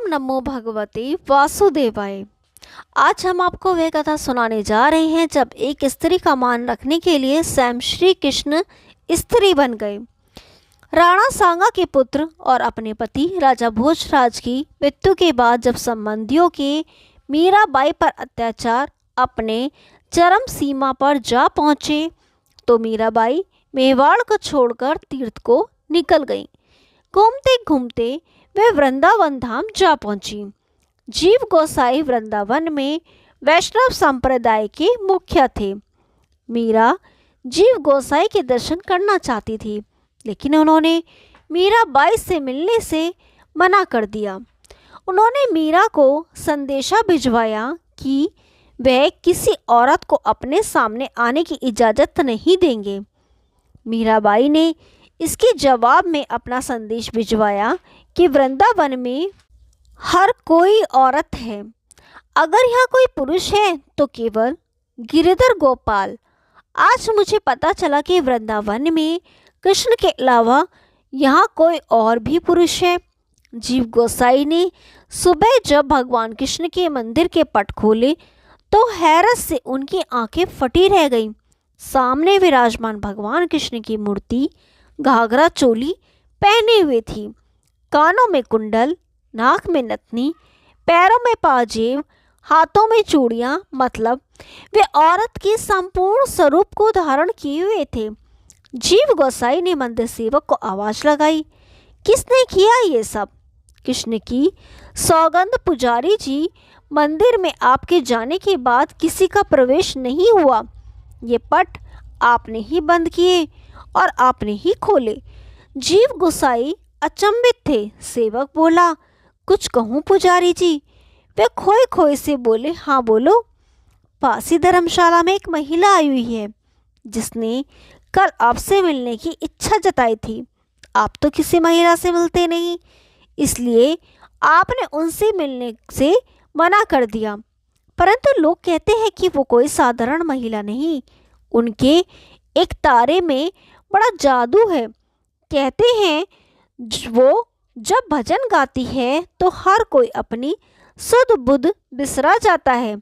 नमो भगवते वासुदेवाय। आज हम आपको वह कथा सुनाने जा रहे हैं जब एक स्त्री का मान रखने के लिए स्वयं श्री कृष्ण स्त्री बन गए। राणा सांगा के पुत्र और अपने पति राजा भोजराज की मृत्यु के बाद जब संबंधियों के मीराबाई पर अत्याचार अपने चरम सीमा पर जा पहुँचे तो मीराबाई मेवाड़ को छोड़कर तीर्थ को निकल गईं। घूमते घूमते वे वृंदावन धाम जा पहुंची। जीव गोसाई वृंदावन में वैष्णव संप्रदाय के मुखिया थे। मीरा जीव गोसाई के दर्शन करना चाहती थी, लेकिन उन्होंने मीराबाई से मिलने से मना कर दिया। उन्होंने मीरा को संदेशा भिजवाया कि वह किसी औरत को अपने सामने आने की इजाज़त नहीं देंगे। मीराबाई ने इसके जवाब में अपना संदेश भिजवाया कि वृंदावन में हर कोई औरत है, अगर यहाँ कोई पुरुष है तो केवल गिरिधर गोपाल। आज मुझे पता चला कि वृंदावन में कृष्ण के अलावा यहाँ कोई और भी पुरुष है। जीव गोसाई ने सुबह जब भगवान कृष्ण के मंदिर के पट खोले तो हैरत से उनकी आंखें फटी रह गईं। सामने विराजमान भगवान कृष्ण की मूर्ति घाघरा चोली पहने हुए थी, कानों में कुंडल, नाक में नथनी, पैरों में पाजेब, हाथों में चूड़ियाँ, मतलब वे औरत के संपूर्ण स्वरूप को धारण किए हुए थे। जीव गोसाई ने मंदिर सेवक को आवाज़ लगाई, किसने किया ये सब? कृष्ण की सौगंध पुजारी जी, मंदिर में आपके जाने के बाद किसी का प्रवेश नहीं हुआ। ये पट आपने ही बंद किए और आपने ही खोले। जीव गोसाई अचंभित थे। सेवक बोला, कुछ कहूँ पुजारी जी? वे खोए खोए से बोले, हाँ बोलो। पासी धर्मशाला में एक महिला आई हुई है जिसने कल आपसे मिलने की इच्छा जताई थी। आप तो किसी महिला से मिलते नहीं, इसलिए आपने उनसे मिलने से मना कर दिया। परंतु लोग कहते हैं कि वो कोई साधारण महिला नहीं, उनके एक तारे में बड़ा जादू है। कहते हैं वो जब भजन गाती है तो हर कोई अपनी सुध बुध बिसरा जाता है।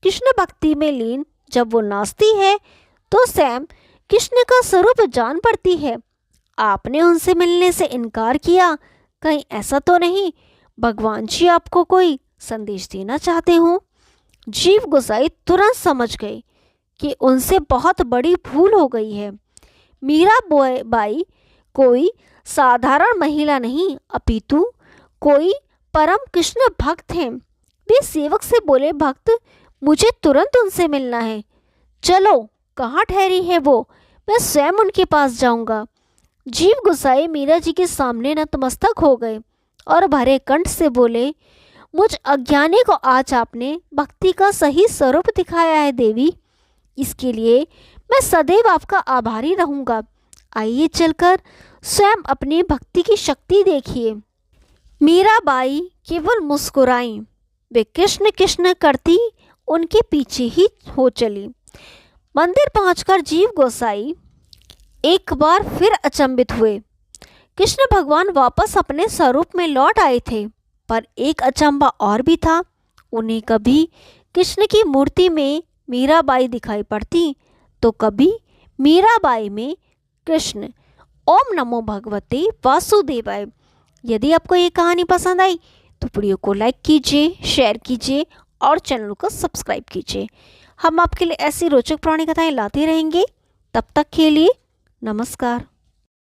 कृष्ण भक्ति में लीन जब वो नाचती है तो स्वयं कृष्ण का स्वरूप जान पड़ती है। आपने उनसे मिलने से इनकार किया, कहीं ऐसा तो नहीं भगवान जी आपको कोई संदेश देना चाहते हों? जीव गोसाई तुरंत समझ गए कि उनसे बहुत बड़ी भूल हो गई है। मीराबाई कोई साधारण महिला नहीं, अपितु कोई परम कृष्ण भक्त हैं। वे सेवक से बोले, भक्त मुझे तुरंत उनसे मिलना है, चलो कहाँ ठहरी है वो, मैं स्वयं उनके पास जाऊंगा। जीव गोसाई मीरा जी के सामने नतमस्तक हो गए और भरे कंठ से बोले, मुझ अज्ञानी को आज आपने भक्ति का सही स्वरूप दिखाया है देवी, इसके लिए मैं सदैव आपका आभारी रहूँगा। आइए चलकर स्वयं अपनी भक्ति की शक्ति देखिए। मीराबाई केवल मुस्कुराईं। वे कृष्ण कृष्ण करती उनके पीछे ही हो चली। मंदिर पहुंचकर जीव गोसाई एक बार फिर अचंभित हुए। कृष्ण भगवान वापस अपने स्वरूप में लौट आए थे, पर एक अचंभा और भी था। उन्हें कभी कृष्ण की मूर्ति में मीराबाई दिखाई पड़ती तो कभी मीराबाई में कृष्ण। ओम नमो भगवते वासुदेवाय। यदि आपको ये कहानी पसंद आई तो वीडियो को लाइक कीजिए, शेयर कीजिए और चैनल को सब्सक्राइब कीजिए। हम आपके लिए ऐसी रोचक पुरानी कथाएं लाते रहेंगे। तब तक के लिए नमस्कार।